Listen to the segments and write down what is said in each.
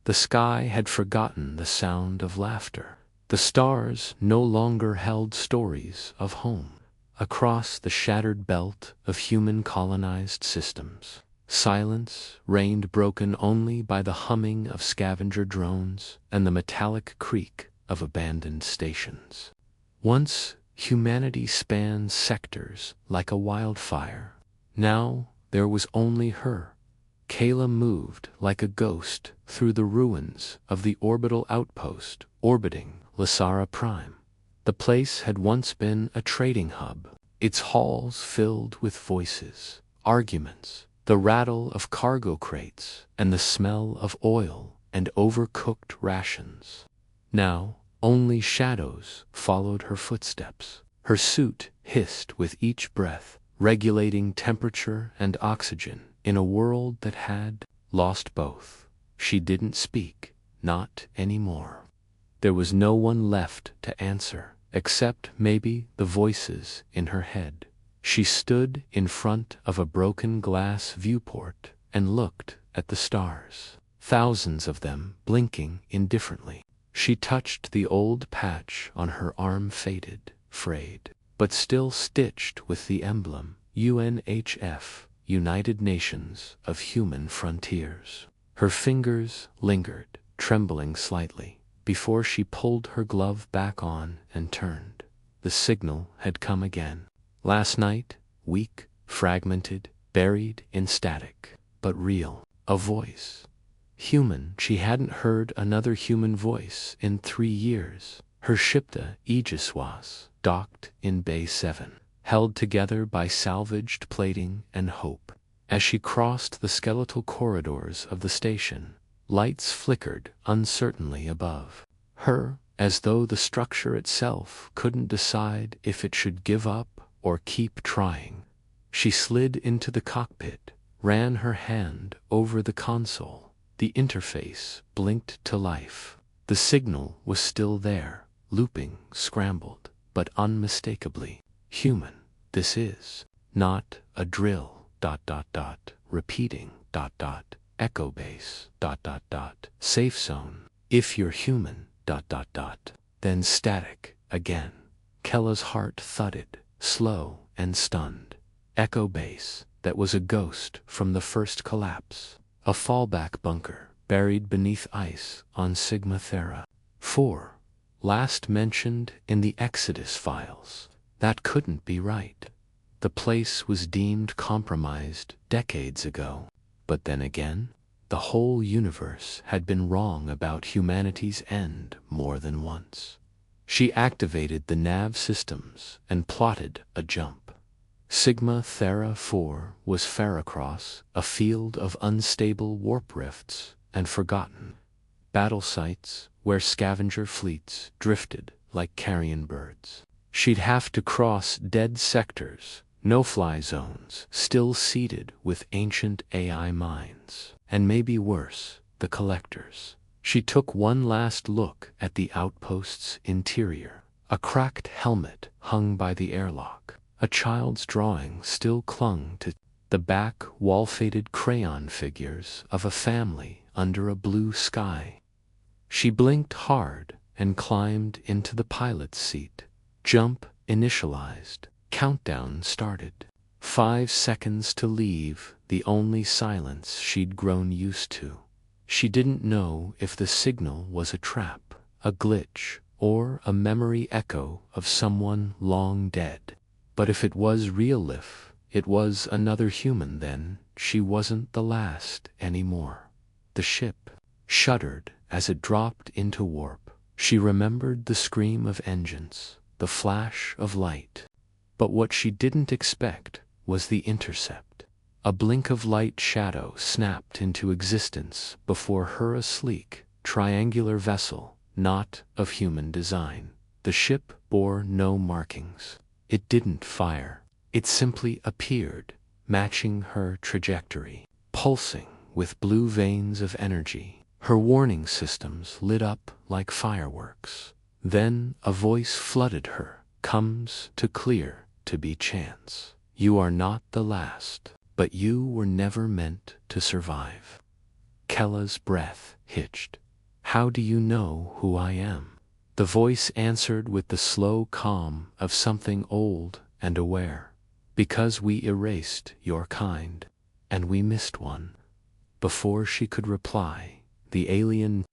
The sky had forgotten the sound of laughter. The stars no longer held stories of home. Across the shattered belt of human colonized systems, silence reigned, broken only by the humming of scavenger drones and the metallic creak of abandoned stations. Once humanity spanned sectors like a wildfire. Now there was only her. Kaela moved like a ghost through the ruins of the orbital outpost orbiting Lysara Prime. The place had once been a trading hub, its halls filled with voices, arguments, the rattle of cargo crates, and the smell of oil and overcooked rations. Now, only shadows followed her footsteps. Her suit hissed with each breath, regulating temperature and oxygen in a world that had lost both. She didn't speak, not anymore. There was no one left to answer, except maybe the voices in her head. She stood in front of a broken glass viewport and looked at the stars, thousands of them blinking indifferently. She touched the old patch on her arm, faded, frayed, but still stitched with the emblem, UNHF, United Nations of Human Frontiers. Her fingers lingered, trembling slightly, before she pulled her glove back on and turned. The signal had come again. Last night, weak, fragmented, buried in static, but real. A voice. Human. She hadn't heard another human voice in 3 years. Her Shipta Aegis was docked in Bay 7, held together by salvaged plating and hope. As she crossed the skeletal corridors of the station, lights flickered uncertainly above her, as though the structure itself couldn't decide if it should give up or keep trying. She slid into the cockpit, ran her hand over the console. The interface blinked to life. The signal was still there, looping, scrambled, but unmistakably human. This is not a drill, ... repeating, ... echo base, ... safe zone. If you're human, ... then static again. Kaela's heart thudded, slow and stunned. Echo base, that was a ghost from the first collapse. A fallback bunker, buried beneath ice on Sigma Thera 4, last mentioned in the Exodus files. That couldn't be right. The place was deemed compromised decades ago. But then again, the whole universe had been wrong about humanity's end more than once. She activated the nav systems and plotted a jump. Sigma Thera 4 was Ferrocross, a field of unstable warp rifts and forgotten battle sites where scavenger fleets drifted like carrion birds. She'd have to cross dead sectors, no-fly zones still seeded with ancient AI minds, and maybe worse, the collectors. She took one last look at the outpost's interior. A cracked helmet hung by the airlock. A child's drawing still clung to the back wall-faded crayon figures of a family under a blue sky. She blinked hard and climbed into the pilot's seat. Jump initialized. Countdown started. 5 seconds to leave, the only silence she'd grown used to. She didn't know if the signal was a trap, a glitch, or a memory echo of someone long dead. But if it was real, if it was another human, then she wasn't the last anymore. The ship shuddered as it dropped into warp. She remembered the scream of engines, the flash of light. But what she didn't expect was the intercept. A blink of light shadow snapped into existence before her, a sleek, triangular vessel, not of human design. The ship bore no markings. It didn't fire. It simply appeared, matching her trajectory, pulsing with blue veins of energy. Her warning systems lit up like fireworks. Then a voice flooded her. Comes to clear to be chance. You are not the last, but you were never meant to survive. Kaela's breath hitched. How do you know who I am? The voice answered with the slow calm of something old and aware. Because we erased your kind, and we missed one. Before she could reply, the alien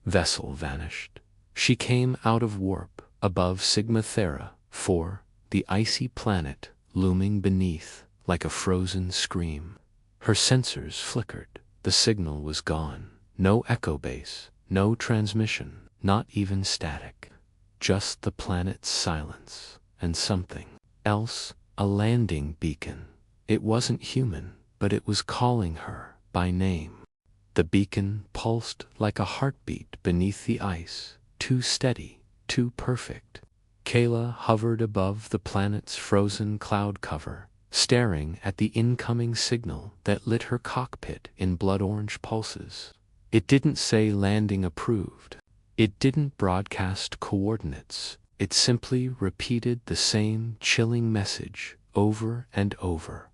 vessel vanished. She came out of warp above Sigma Thera 4, the icy planet looming beneath like a frozen scream. Her sensors flickered. The signal was gone. No echo base, no transmission, not even static. Just the planet's silence and something else, a landing beacon. It wasn't human, but it was calling her by name. The beacon pulsed like a heartbeat beneath the ice, too steady, too perfect. Kaela hovered above the planet's frozen cloud cover, staring at the incoming signal that lit her cockpit in blood-orange pulses. It didn't say landing approved. It didn't broadcast coordinates. It simply repeated the same chilling message over and over.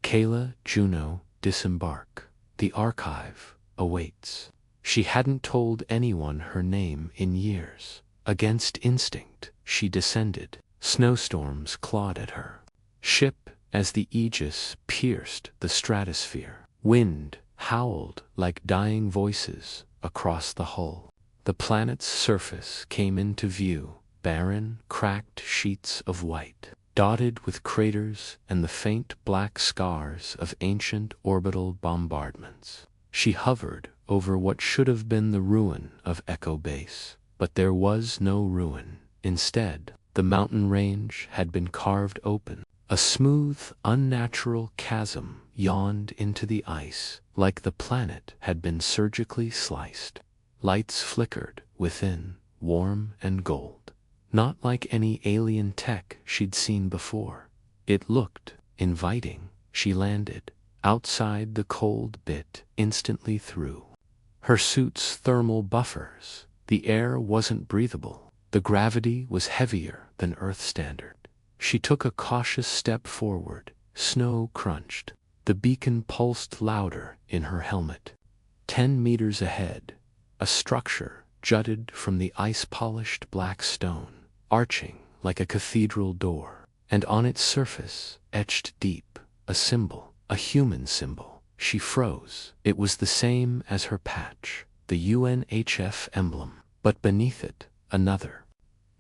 Kaela Juno, disembark. The archive awaits. She hadn't told anyone her name in years. Against instinct, she descended. Snowstorms clawed at her ship as the Aegis pierced the stratosphere. Wind howled like dying voices across the hull. The planet's surface came into view, barren, cracked sheets of white, dotted with craters and the faint black scars of ancient orbital bombardments. She hovered over what should have been the ruin of Echo Base, but there was no ruin. Instead, the mountain range had been carved open. A smooth, unnatural chasm yawned into the ice, like the planet had been surgically sliced. Lights flickered within, warm and gold. Not like any alien tech she'd seen before. It looked inviting. She landed outside the cold bit instantly through her suit's thermal buffers. The air wasn't breathable. The gravity was heavier than Earth standard. She took a cautious step forward. Snow crunched. The beacon pulsed louder in her helmet. 10 meters ahead, a structure jutted from the ice-polished black stone, arching like a cathedral door, and on its surface, etched deep, a symbol, a human symbol. She froze. It was the same as her patch, the UNHF emblem, but beneath it, another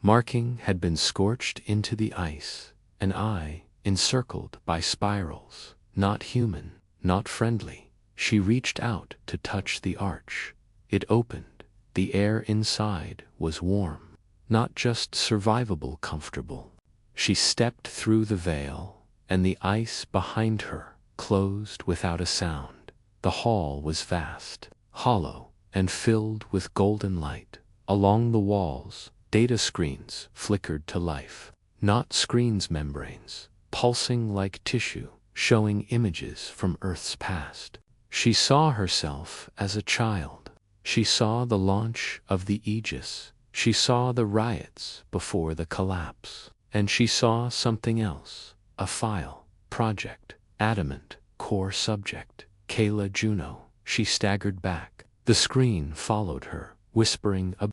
marking had been scorched into the ice, an eye encircled by spirals, not human, not friendly. She reached out to touch the arch. It opened. The air inside was warm, not just survivable comfortable. She stepped through the veil, and the ice behind her closed without a sound. The hall was vast, hollow, and filled with golden light. Along the walls, data screens flickered to life. Not screens, membranes, pulsing like tissue, showing images from Earth's past. She saw herself as a child. She saw the launch of the Aegis. She saw the riots before the collapse. And she saw something else. A file, project, adamant, core subject, Kaela Juno. She staggered back. The screen followed her, whispering a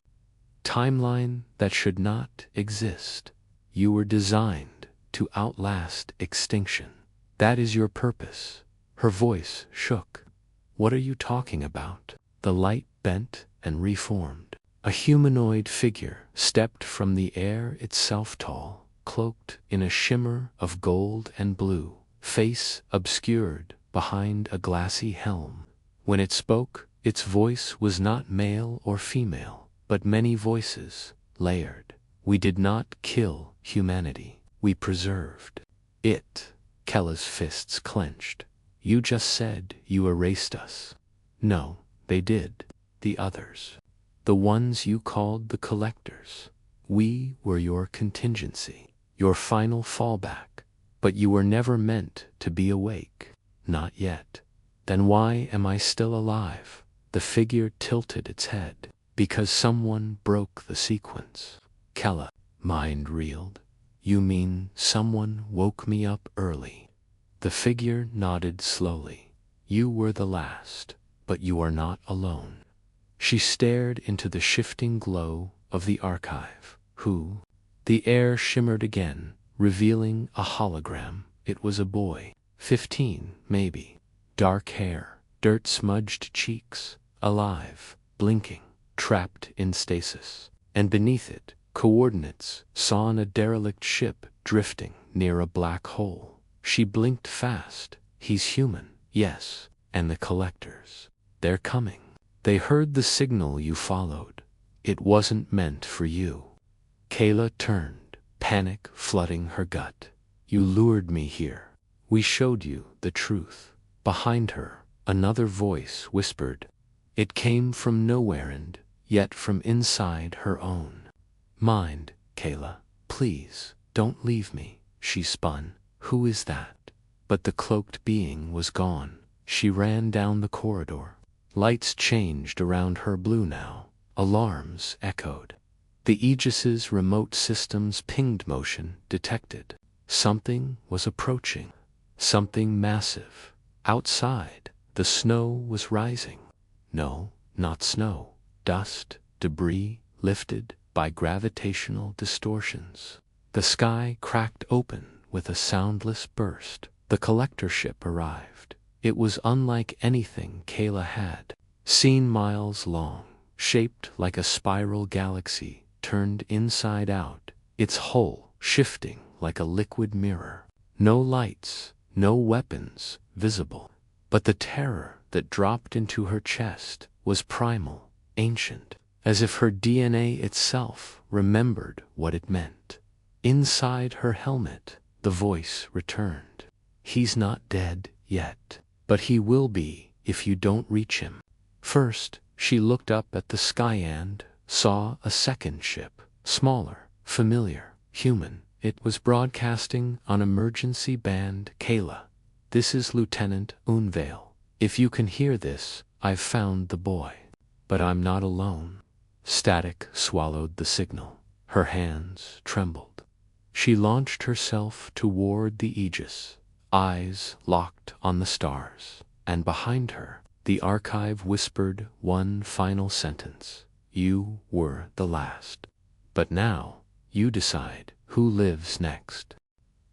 timeline that should not exist. You were designed to outlast extinction. That is your purpose. Her voice shook. What are you talking about? The light bent and reformed. A humanoid figure stepped from the air itself, tall, cloaked in a shimmer of gold and blue, face obscured behind a glassy helm. When it spoke, its voice was not male or female, but many voices, layered. We did not kill humanity. We preserved it. Kaela's fists clenched. You just said you erased us. No, they did. The others. The ones you called the collectors. We were your contingency, your final fallback. But you were never meant to be awake. Not yet. Then why am I still alive? The figure tilted its head. Because someone broke the sequence. Kaela, mind reeled. You mean someone woke me up early? The figure nodded slowly. You were the last, but you are not alone. She stared into the shifting glow of the archive. Who? The air shimmered again, revealing a hologram. It was a boy, 15, maybe. Dark hair, dirt-smudged cheeks, alive, blinking, trapped in stasis. And beneath it, coordinates, saw on a derelict ship drifting near a black hole. She blinked fast. He's human, yes, and the collectors. They're coming. They heard the signal you followed. It wasn't meant for you. Kaela turned, panic flooding her gut. You lured me here. We showed you the truth. Behind her, another voice whispered. It came from nowhere and yet from inside her own mind. Kaela, please, don't leave me. She spun. Who is that? But the cloaked being was gone. She ran down the corridor. Lights changed around her blue now. Alarms echoed. The Aegis's remote systems pinged motion detected. Something was approaching. Something massive. Outside, the snow was rising. No, not snow. Dust, debris, lifted by gravitational distortions. The sky cracked open with a soundless burst. The collector ship arrived. It was unlike anything Kaela had seen. Miles long, shaped like a spiral galaxy, turned inside out, its hull shifting like a liquid mirror. No lights, no weapons visible. But the terror that dropped into her chest was primal, ancient, as if her DNA itself remembered what it meant. Inside her helmet, the voice returned. He's not dead yet, but he will be if you don't reach him. First, she looked up at the sky and saw a second ship, smaller, familiar, human. It was broadcasting on emergency band. Kaela, this is Lieutenant Unveil. If you can hear this, I've found the boy. But I'm not alone. Static swallowed the signal. Her hands trembled. She launched herself toward the Aegis, eyes locked on the stars. And behind her, the archive whispered one final sentence. You were the last. But now, you decide who lives next.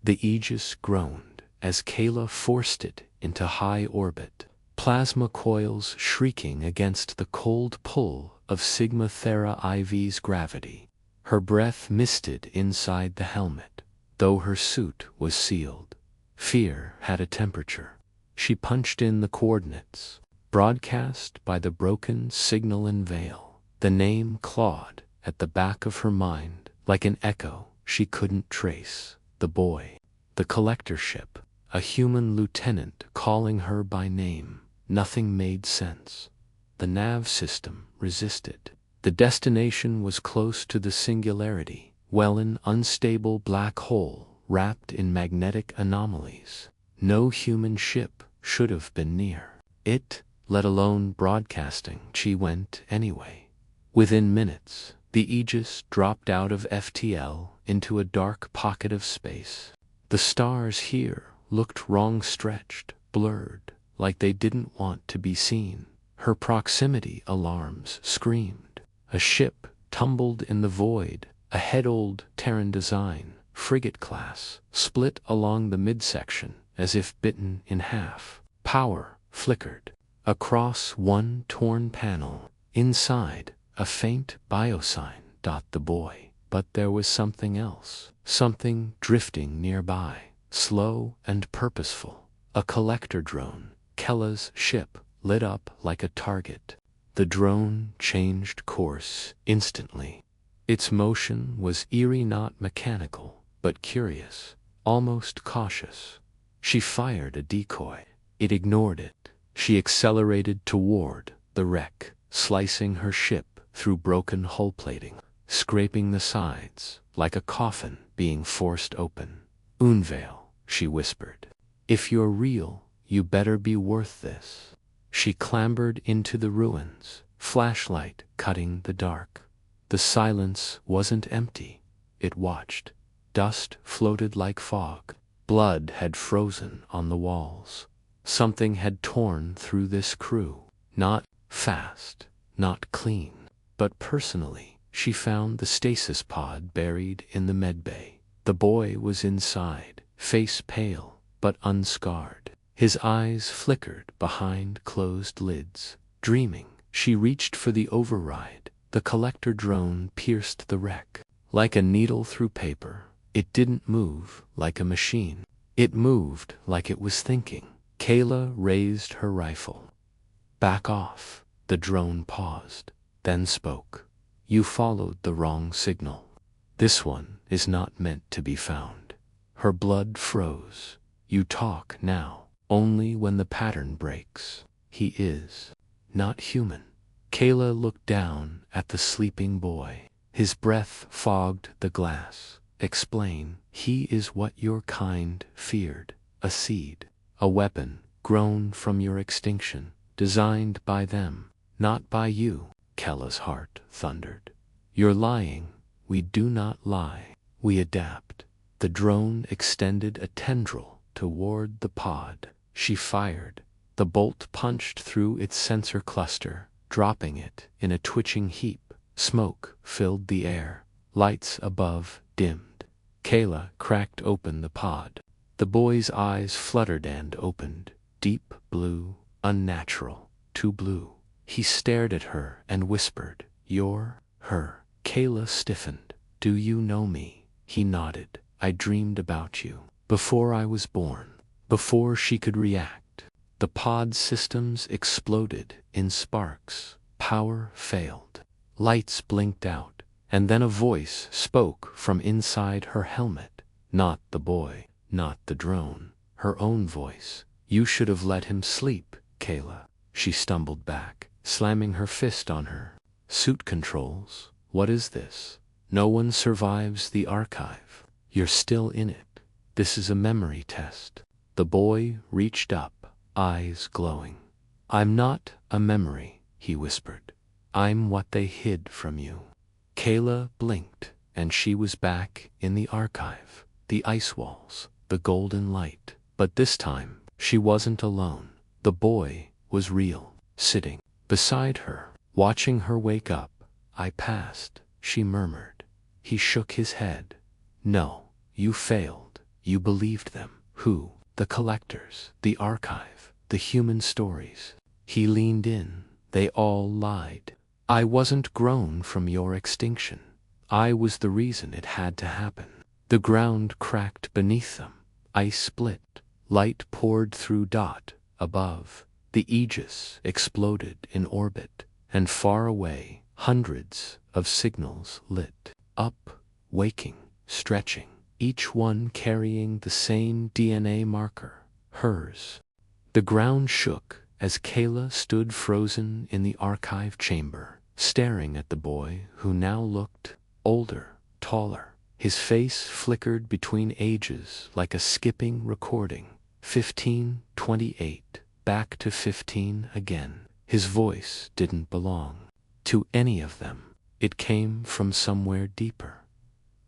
The Aegis groaned as Kaela forced it into high orbit, plasma coils shrieking against the cold pull of Sigma Thera IV's gravity. Her breath misted inside the helmet, though her suit was sealed. Fear had a temperature. She punched in the coordinates, broadcast by the broken signal and veil. The name clawed at the back of her mind like an echo she couldn't trace. The boy, the collector ship, a human lieutenant calling her by name. Nothing made sense. The nav system resisted. The destination was close to the singularity, an unstable black hole wrapped in magnetic anomalies. No human ship should have been near it, let alone broadcasting. She went anyway. Within minutes, the Aegis dropped out of FTL into a dark pocket of space. The stars here looked wrong-stretched, blurred, like they didn't want to be seen. Her proximity alarms screamed. A ship tumbled in the void, a head-old Terran design, frigate class, split along the midsection as if bitten in half. Power flickered across one torn panel. Inside, a faint biosign. The boy. But there was something else, something drifting nearby, slow and purposeful. A collector drone. Kaela's ship lit up like a target. The drone changed course instantly. Its motion was eerie, not mechanical, but curious, almost cautious. She fired a decoy. It ignored it. She accelerated toward the wreck, slicing her ship through broken hull plating, scraping the sides like a coffin being forced open. Unveil, she whispered. If you're real, you better be worth this. She clambered into the ruins, flashlight cutting the dark. The silence wasn't empty. It watched. Dust floated like fog. Blood had frozen on the walls. Something had torn through this crew. Not fast, not clean, but personally. She found the stasis pod buried in the medbay. The boy was inside, face pale, but unscarred. His eyes flickered behind closed lids. Dreaming, she reached for the override. The collector drone pierced the wreck. Like a needle through paper, it didn't move like a machine. It moved like it was thinking. Kaela raised her rifle. Back off. The drone paused, then spoke. You followed the wrong signal. This one is not meant to be found. Her blood froze. You talk now, only when the pattern breaks. He is not human. Kaela looked down at the sleeping boy. His breath fogged the glass. Explain. He is what your kind feared. A seed. A weapon grown from your extinction. Designed by them, not by you. Kaela's heart thundered. You're lying. We do not lie. We adapt. The drone extended a tendril toward the pod. She fired. The bolt punched through its sensor cluster, dropping it in a twitching heap. Smoke filled the air. Lights above dimmed. Kaela cracked open the pod. The boy's eyes fluttered and opened. Deep blue, unnatural, too blue. He stared at her and whispered, "You're her." Kaela stiffened. "Do you know me?" He nodded. "I dreamed about you. Before I was born." Before she could react, the pod systems exploded in sparks. Power failed. Lights blinked out, and then a voice spoke from inside her helmet. Not the boy, not the drone, her own voice. "You should have let him sleep, Kaela." She stumbled back, slamming her fist on her suit controls. "What is this? No one survives the archive. You're still in it. This is a memory test." The boy reached up, eyes glowing. "I'm not a memory," he whispered. "I'm what they hid from you." Kaela blinked, and she was back in the archive. The ice walls, the golden light. But this time, she wasn't alone. The boy was real, sitting beside her, watching her wake up. "I passed," she murmured. He shook his head. "No, you failed. You believed them." "Who?" "The collectors, the archive, the human stories." He leaned in. "They all lied. I wasn't grown from your extinction. I was the reason it had to happen." The ground cracked beneath them. Ice split. Light poured through Dot. Above, the Aegis exploded in orbit, and far away, hundreds of signals lit up, waking, stretching, each one carrying the same DNA marker, hers. The ground shook as Kaela stood frozen in the archive chamber, staring at the boy who now looked older, taller. His face flickered between ages like a skipping recording. 15, 28, back to 15 again. His voice didn't belong to any of them. It came from somewhere deeper.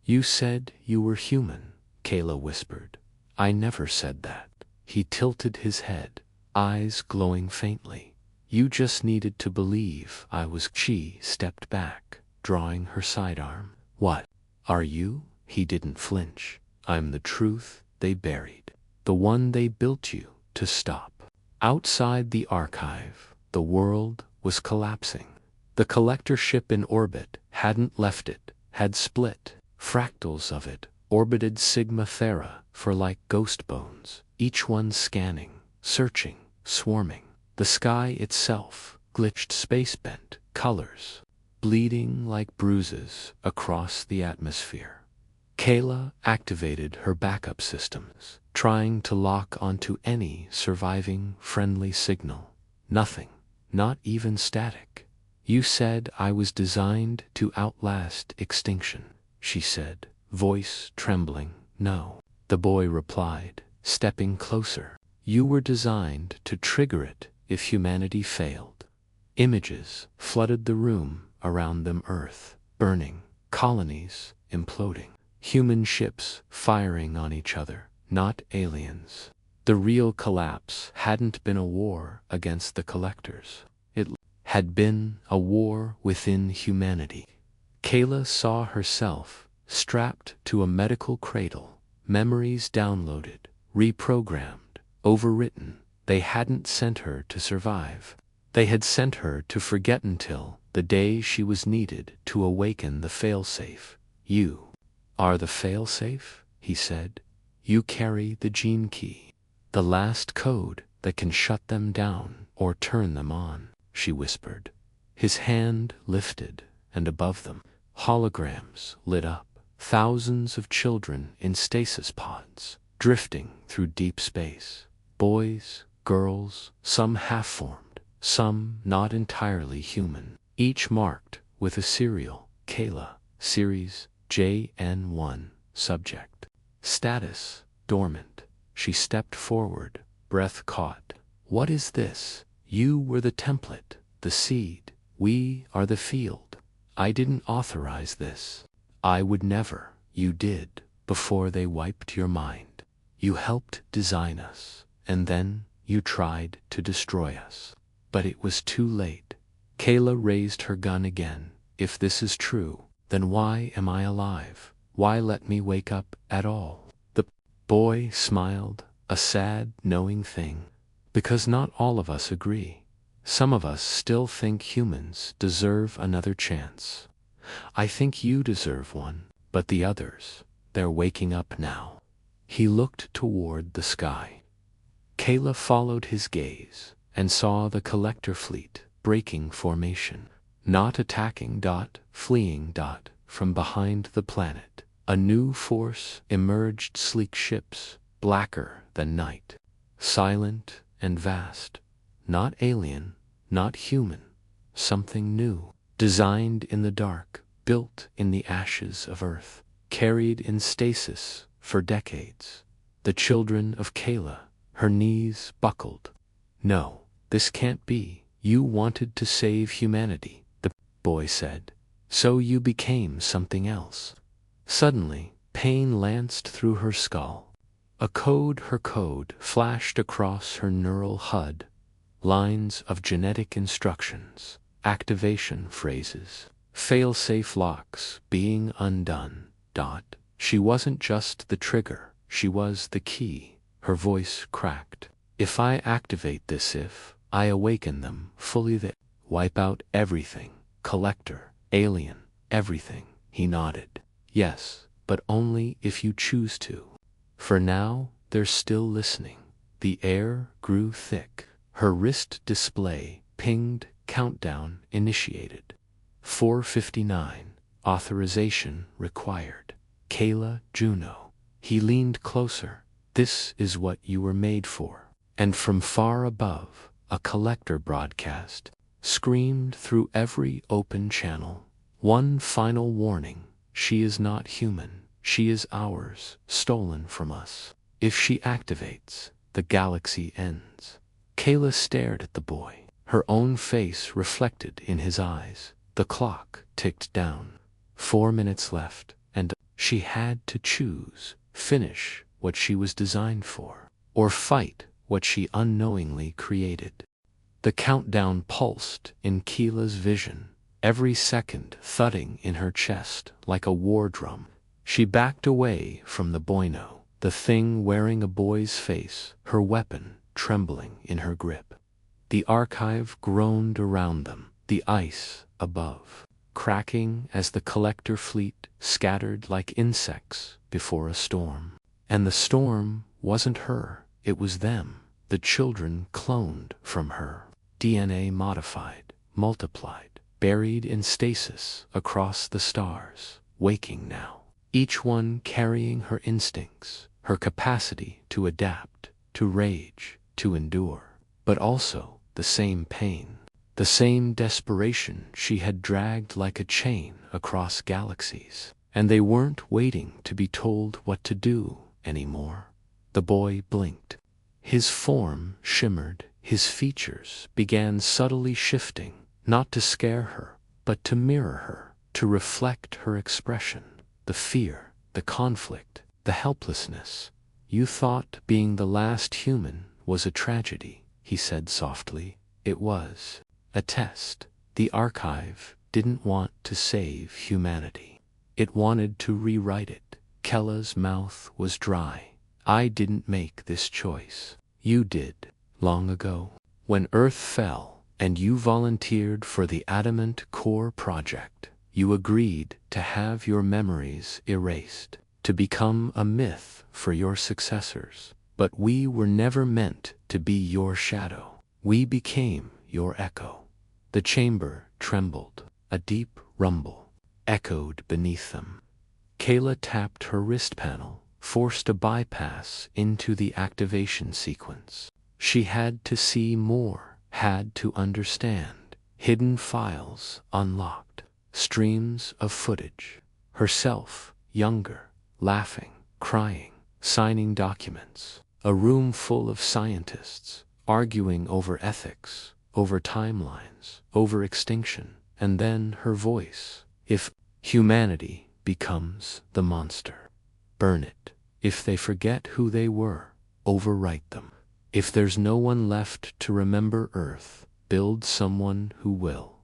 "You said you were human," Kaela whispered. "I never said that." He tilted his head, eyes glowing faintly. "You just needed to believe I was." She stepped back, drawing her sidearm. "What are you?" He didn't flinch. "I'm the truth they buried. The one they built you to stop." Outside the archive, the world was collapsing. The collector ship in orbit hadn't left it, had split. Fractals of it orbited Sigma Thera for like ghost bones, each one scanning, searching, swarming. The sky itself glitched space-bent colors, bleeding like bruises across the atmosphere. Kaela activated her backup systems, trying to lock onto any surviving friendly signal. Nothing, not even static. "You said I was designed to outlast extinction," she said, voice trembling. "No," the boy replied, stepping closer. "You were designed to trigger it if humanity failed." Images flooded the room around them, Earth burning, colonies imploding, human ships firing on each other, not aliens. The real collapse hadn't been a war against the collectors. It had been a war within humanity. Kaela saw herself strapped to a medical cradle, memories downloaded, reprogrammed, overwritten. They hadn't sent her to survive. They had sent her to forget until the day she was needed to awaken the failsafe. You are the failsafe, he said. You carry the gene key, the last code that can shut them down or turn them on, she whispered. His hand lifted, and above them, holograms lit up, thousands of children in stasis pods, drifting through deep space. Boys, girls, some half-formed, some not entirely human, each marked with a serial, Kaela, Series JN1, subject. Status, dormant. She stepped forward, breath caught. What is this? You were the template, the seed. We are the field. I didn't authorize this. I would never. You did, before they wiped your mind. You helped design us, and then you tried to destroy us. But it was too late. Kaela raised her gun again. If this is true, then why am I alive? Why let me wake up at all? The boy smiled, a sad, knowing thing. Because not all of us agree. Some of us still think humans deserve another chance. I think you deserve one, but the others, they're waking up now. He looked toward the sky. Kaela followed his gaze and saw the collector fleet breaking formation, not attacking, fleeing, from behind the planet. A new force emerged, sleek ships, blacker than night, silent and vast, not alien, not human, something new, designed in the dark, built in the ashes of Earth, carried in stasis for decades. The children of Kaela, her knees buckled. No, this can't be. You wanted to save humanity, the boy said. So you became something else. Suddenly, pain lanced through her skull. Her code flashed across her neural HUD. Lines of genetic instructions, activation phrases, fail-safe locks being undone. She wasn't just the trigger, she was the key. Her voice cracked. If I activate this, if I awaken them fully, they wipe out everything. Collector, alien, everything. He nodded. Yes, but only if you choose to. For now, they're still listening. The air grew thick. Her wrist display pinged, countdown initiated. 4:59, authorization required. Kaela Juno. He leaned closer. This is what you were made for. And from far above, a collector broadcast screamed through every open channel. One final warning. She is not human. She is ours, stolen from us. If she activates, the galaxy ends. Kaela stared at the boy, her own face reflected in his eyes. The clock ticked down. 4 minutes left, and she had to choose. Finish what she was designed for, or fight what she unknowingly created. The countdown pulsed in Kaela's vision, every second thudding in her chest like a war drum. She backed away from the boyno, the thing wearing a boy's face, her weapon trembling in her grip. The archive groaned around them, the ice above, cracking as the collector fleet scattered like insects before a storm. And the storm wasn't her, it was them, the children cloned from her, DNA modified, multiplied, buried in stasis across the stars, waking now, each one carrying her instincts, her capacity to adapt, to rage, to endure, but also the same pain, the same desperation she had dragged like a chain across galaxies. And they weren't waiting to be told what to do anymore. The boy blinked. His form shimmered, his features began subtly shifting, not to scare her, but to mirror her, to reflect her expression, the fear, the conflict, the helplessness. You thought being the last human was a tragedy, he said softly. It was. a test. The archive didn't want to save humanity. It wanted to rewrite it. Kaela's mouth was dry. I didn't make this choice. You did, long ago. When Earth fell, and you volunteered for the Adamant Core project, you agreed to have your memories erased, to become a myth for your successors. But we were never meant to be your shadow. We became your echo. The chamber trembled. A deep rumble echoed beneath them. Kaela tapped her wrist panel, forced a bypass into the activation sequence. She had to see more, had to understand. Hidden files unlocked. Streams of footage. Herself, younger, laughing, crying, signing documents. A room full of scientists, arguing over ethics, over timelines, over extinction. And then her voice. If humanity becomes the monster, burn it. If they forget who they were, overwrite them. If there's no one left to remember Earth, build someone who will.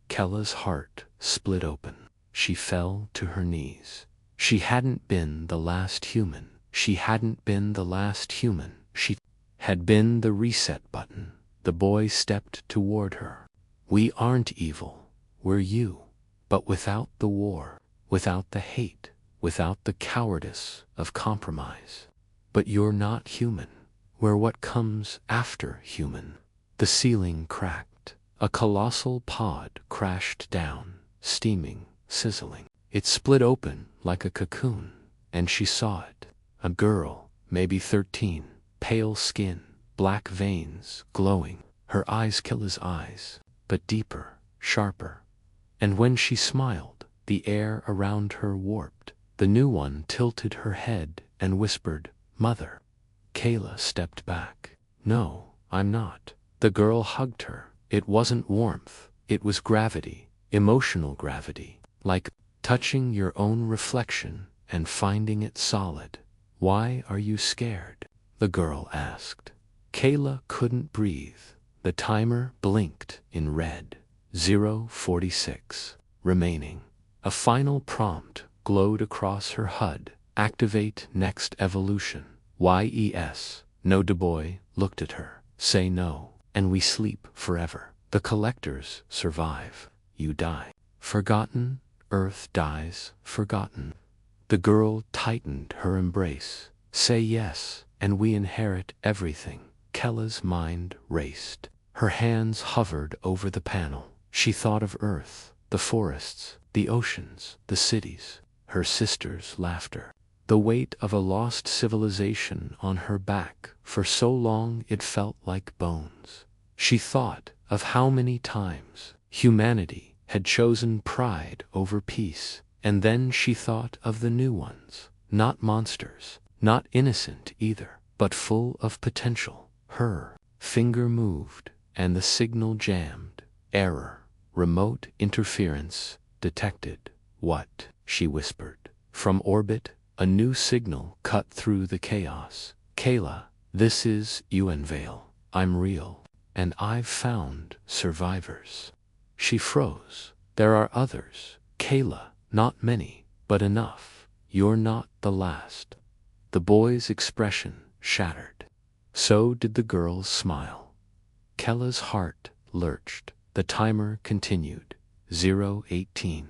Kaela's heart split open. She fell to her knees. She hadn't been the last human. She hadn't been the last human. She had been the reset button. The boy stepped toward her. We aren't evil. We're you. But without the war, without the hate, without the cowardice of compromise. But you're not human. We're what comes after human. The ceiling cracked. A colossal pod crashed down, steaming, sizzling. It split open like a cocoon, and she saw it. A girl, maybe 13, pale skin, black veins, glowing. Her eyes Kaela's eyes, but deeper, sharper. And when she smiled, the air around her warped. The new one tilted her head and whispered, "Mother." Kaela stepped back. "No, I'm not." The girl hugged her. It wasn't warmth. It was gravity, emotional gravity, like touching your own reflection and finding it solid. "Why are you scared?" the girl asked. Kaela couldn't breathe. The timer blinked in red. 0:46 remaining. A final prompt glowed across her HUD. Activate next evolution. YES. No. Du Bois looked at her. Say no, and we sleep forever. The collectors survive. You die. Forgotten, Earth dies, forgotten. The girl tightened her embrace. Say yes, and we inherit everything. Kaela's mind raced. Her hands hovered over the panel. She thought of Earth, the forests, the oceans, the cities, her sister's laughter. The weight of a lost civilization on her back. For so long it felt like bones. She thought of how many times humanity had chosen pride over peace. And then she thought of the new ones. Not monsters, not innocent either, but full of potential. Her finger moved, and the signal jammed. Error. Remote interference detected. What? She whispered. From orbit, a new signal cut through the chaos. Kaela, this is Unveil. I'm real, and I've found survivors. She froze. There are others. Kaela, not many, but enough. You're not the last. The boy's expression shattered. So did the girl's smile. Kaela's heart lurched. The timer continued. 0:18,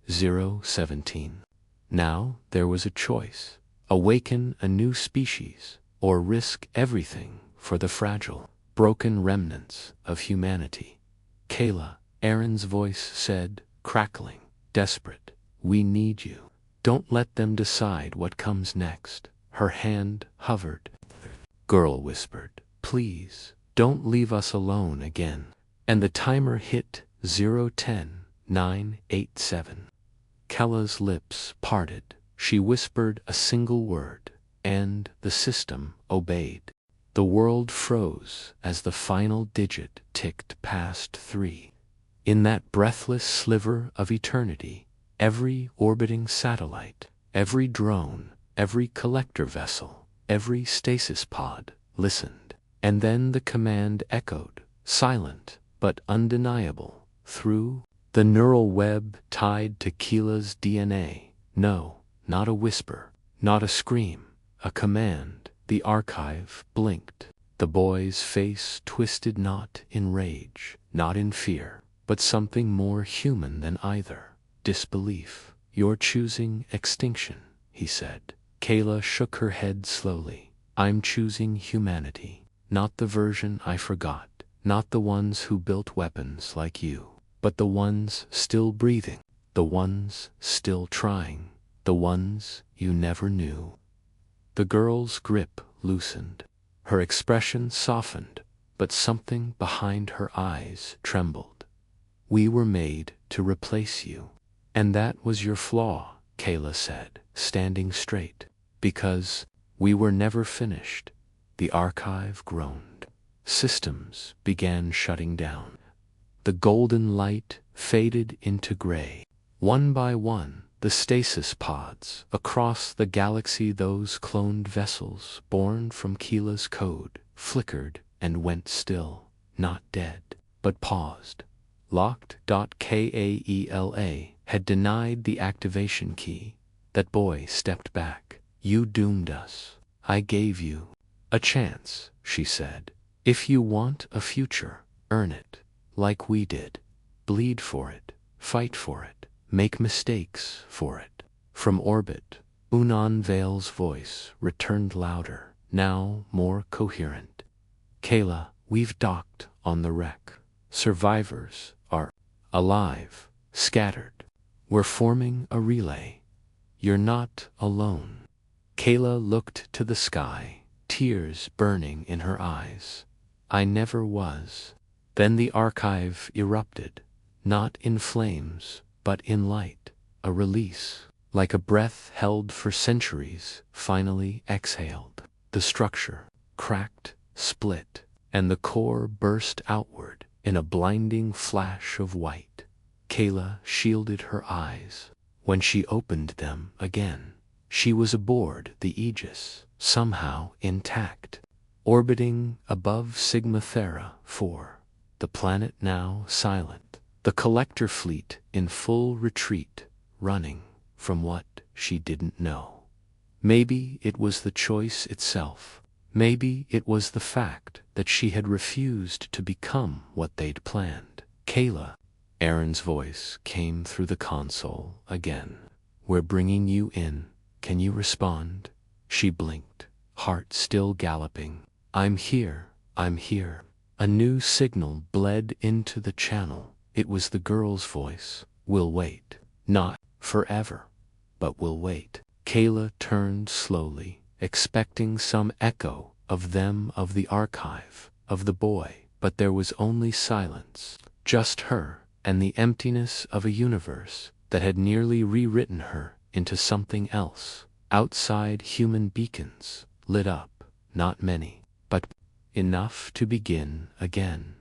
0:17. Now there was a choice. Awaken a new species, or risk everything for the fragile, broken remnants of humanity. Kaela, Aaron's voice said, crackling, desperate, we need you. Don't let them decide what comes next. Her hand hovered. Girl whispered, please, don't leave us alone again. And the timer hit 0:10, 9:87. Kaela's lips parted. She whispered a single word, and the system obeyed. The world froze as the final digit ticked past 3. In that breathless sliver of eternity, every orbiting satellite, every drone, every collector vessel, every stasis pod listened. And then the command echoed, silent, but undeniable, through the neural web tied to Kaela's DNA. No, not a whisper, not a scream, a command. The archive blinked. The boy's face twisted, not in rage, not in fear, but something more human than either: disbelief. "You're choosing extinction," he said. Kaela shook her head slowly. "I'm choosing humanity. Not the version I forgot, not the ones who built weapons like you, but the ones still breathing, the ones still trying, the ones you never knew." The girl's grip loosened. Her expression softened, but something behind her eyes trembled. "We were made to replace you. And that was your flaw," Kaela said, standing straight. "Because we were never finished." The archive groaned. Systems began shutting down. The golden light faded into gray. One by one, the stasis pods across the galaxy, those cloned vessels born from Kaela's code, flickered and went still, not dead, but paused. Locked. Kaela had denied the activation key. That boy stepped back. "You doomed us. I gave you a chance," she said. "If you want a future, earn it, like we did. Bleed for it, fight for it, make mistakes for it." From orbit, Unan Vale's voice returned louder, now more coherent. "Kaela, we've docked on the wreck. Survivors are alive, scattered. We're forming a relay. You're not alone." Kaela looked to the sky, tears burning in her eyes. "I never was." Then the archive erupted, not in flames, but in light, a release, like a breath held for centuries, finally exhaled. The structure cracked, split, and the core burst outward in a blinding flash of white. Kaela shielded her eyes. When she opened them again, she was aboard the Aegis, somehow intact, orbiting above Sigma Thera 4, the planet now silent, the collector fleet in full retreat, running from what she didn't know. Maybe it was the choice itself. Maybe it was the fact that she had refused to become what they'd planned. "Kaela," Aaron's voice came through the console again. "We're bringing you in. Can you respond?" She blinked, heart still galloping. I'm here. A new signal bled into the channel. It was the girl's voice. "We'll wait. Not forever, but we'll wait." Kaela turned slowly, expecting some echo of them, of the archive, of the boy, but there was only silence, just her and the emptiness of a universe that had nearly rewritten her into something else. Outside, human beacons lit up, not many, but enough to begin again.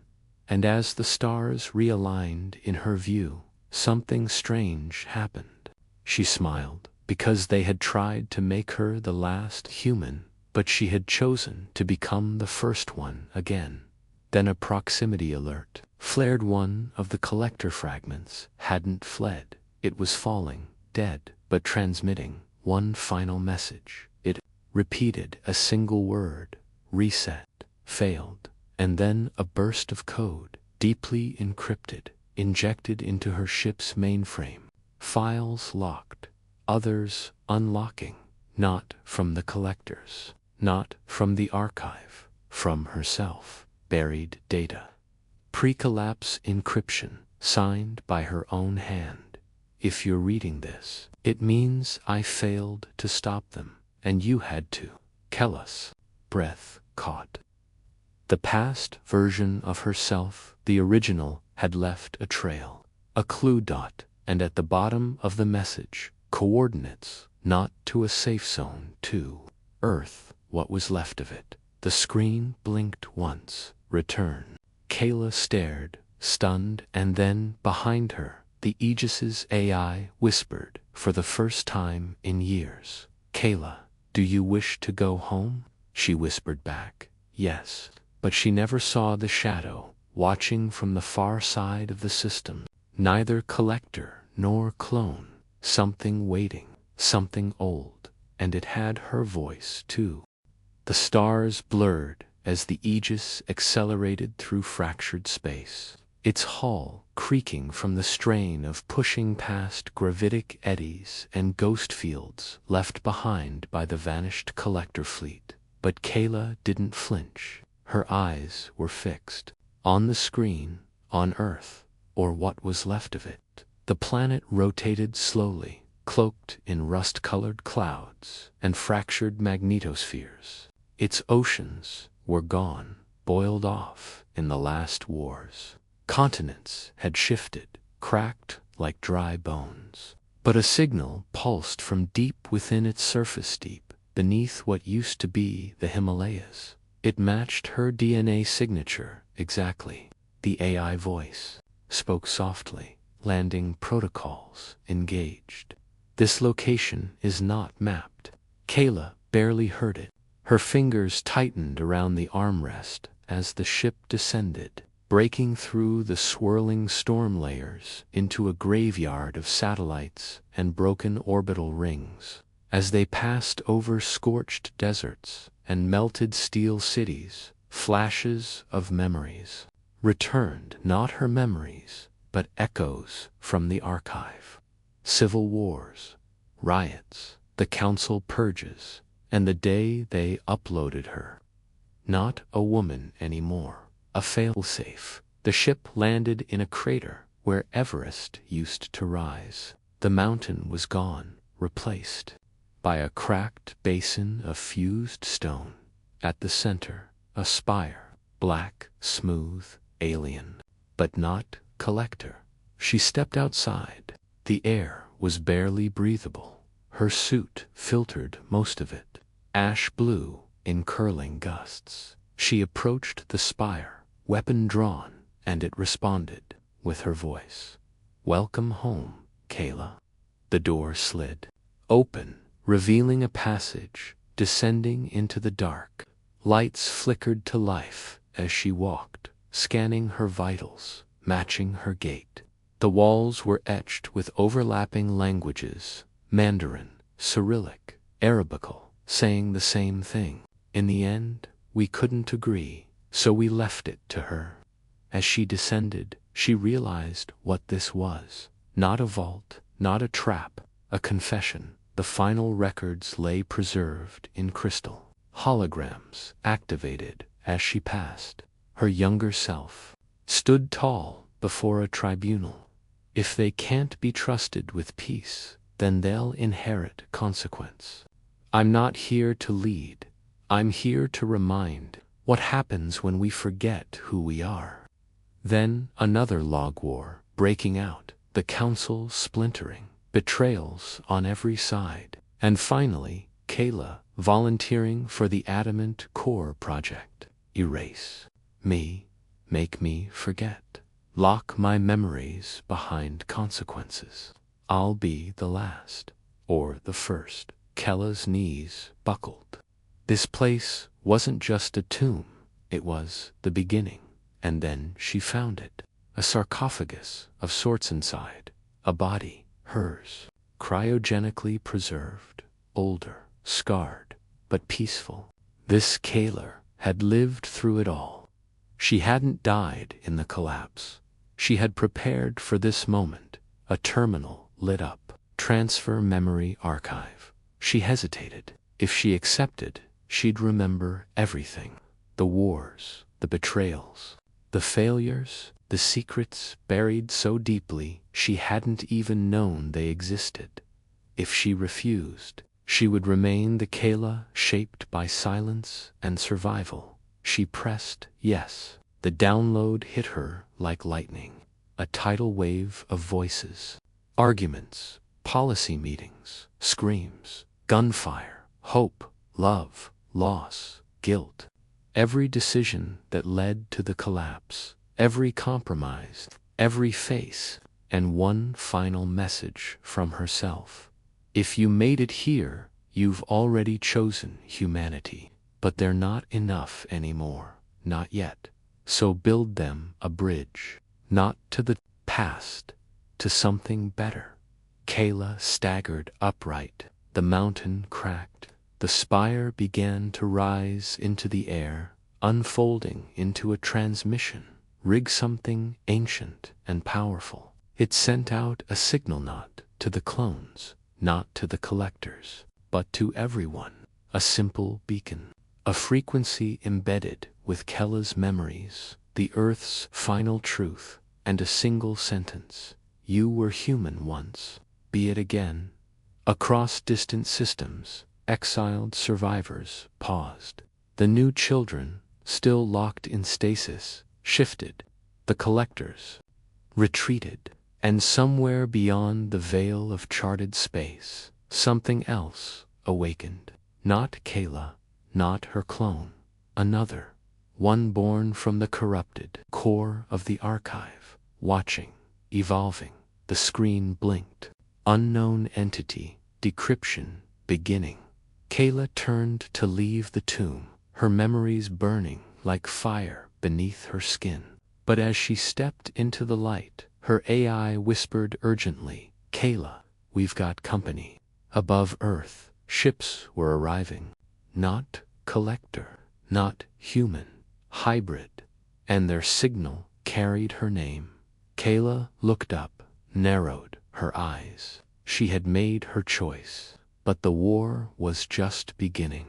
And as the stars realigned in her view, something strange happened. She smiled, because they had tried to make her the last human, but she had chosen to become the first one again. Then a proximity alert flared. One of the collector fragments hadn't fled. It was falling, dead, but transmitting one final message. It repeated a single word: reset, failed, and then a burst of code, deeply encrypted, injected into her ship's mainframe. Files locked, others unlocking, not from the collectors, not from the archive, from herself. Buried data. Pre-collapse encryption, signed by her own hand. If you're reading this, it means I failed to stop them, and you had to. Kaela's breath caught. The past version of herself, the original, had left a trail, a clue dot, and at the bottom of the message, coordinates, not to a safe zone, to Earth, what was left of it. The screen blinked once. Return. Kaela stared, stunned, and then, behind her, the Aegis's AI whispered, for the first time in years. "Kaela, do you wish to go home?" She whispered back, "Yes." But she never saw the shadow, watching from the far side of the system. Neither collector nor clone. Something waiting, something old, and it had her voice too. The stars blurred as the Aegis accelerated through fractured space, its hull creaking from the strain of pushing past gravitic eddies and ghost fields left behind by the vanished collector fleet. But Kaela didn't flinch. Her eyes were fixed on the screen, on Earth, or what was left of it. The planet rotated slowly, cloaked in rust-colored clouds and fractured magnetospheres. Its oceans were gone, boiled off in the last wars. Continents had shifted, cracked like dry bones. But a signal pulsed from deep within its surface, deep beneath what used to be the Himalayas. It matched her DNA signature exactly. The AI voice spoke softly, landing protocols engaged. This location is not mapped. Kaela barely heard it. Her fingers tightened around the armrest as the ship descended, breaking through the swirling storm layers into a graveyard of satellites and broken orbital rings. As they passed over scorched deserts and melted steel cities, flashes of memories returned, not her memories, but echoes from the archive. Civil wars, riots, the council purges, and the day they uploaded her. Not a woman anymore, a failsafe. The ship landed in a crater where Everest used to rise. The mountain was gone, replaced by a cracked basin of fused stone. At the center, a spire, black, smooth, alien, but not collector. She stepped outside. The air was barely breathable. Her suit filtered most of it, ash blue in curling gusts. She approached the spire, weapon drawn, and it responded with her voice. "Welcome home, Kaela." The door slid open, revealing a passage descending into the dark. Lights flickered to life as she walked, scanning her vitals, matching her gait. The walls were etched with overlapping languages, Mandarin, Cyrillic, Arabical, saying the same thing. In the end, we couldn't agree, so we left it to her. As she descended, she realized what this was. Not a vault, not a trap, a confession. The final records lay preserved in crystal. Holograms activated as she passed. Her younger self stood tall before a tribunal. If they can't be trusted with peace, then they'll inherit consequence. I'm not here to lead. I'm here to remind what happens when we forget who we are. Then another log war breaking out, the council splintering, betrayals on every side, and finally, Kaela volunteering for the Adamant Core project. Erase me, make me forget. Lock my memories behind consequences. I'll be the last, or the first. Kaela's knees buckled. This place wasn't just a tomb, it was the beginning. And then she found it. A sarcophagus of sorts inside. A body, hers, cryogenically preserved, older, scarred, but peaceful. This Kaela had lived through it all. She hadn't died in the collapse. She had prepared for this moment, a terminal lit up, transfer memory archive. She hesitated. If she accepted, she'd remember everything. The wars, the betrayals, the failures, the secrets buried so deeply she hadn't even known they existed. If she refused, she would remain the Kaela shaped by silence and survival. She pressed yes. The download hit her like lightning. A tidal wave of voices. Arguments, policy meetings, screams, gunfire, hope, love, loss, guilt. Every decision that led to the collapse, every compromise, every face, and one final message from herself. If you made it here, you've already chosen humanity. But they're not enough anymore. Not yet. So build them a bridge, not to the past, to something better. Kaela staggered upright. The mountain cracked. The spire began to rise into the air, unfolding into a transmission. Rig something ancient and powerful. It sent out a signal not to the clones, not to the collectors, but to everyone. A simple beacon. A frequency embedded with Kaela's memories, the Earth's final truth, and a single sentence. You were human once. Be it again. Across distant systems, exiled survivors paused. The new children, still locked in stasis, shifted. The collectors retreated. And somewhere beyond the veil of charted space, something else awakened. Not Kaela, not her clone. Another. One born from the corrupted core of the archive. Watching, evolving. The screen blinked. Unknown entity, decryption, beginning. Kaela turned to leave the tomb, her memories burning like fire beneath her skin. But as she stepped into the light, her AI whispered urgently, Kaela, we've got company. Above Earth, ships were arriving. Not collector, not human, hybrid. And their signal carried her name. Kaela looked up, narrowed her eyes. She had made her choice, but the war was just beginning.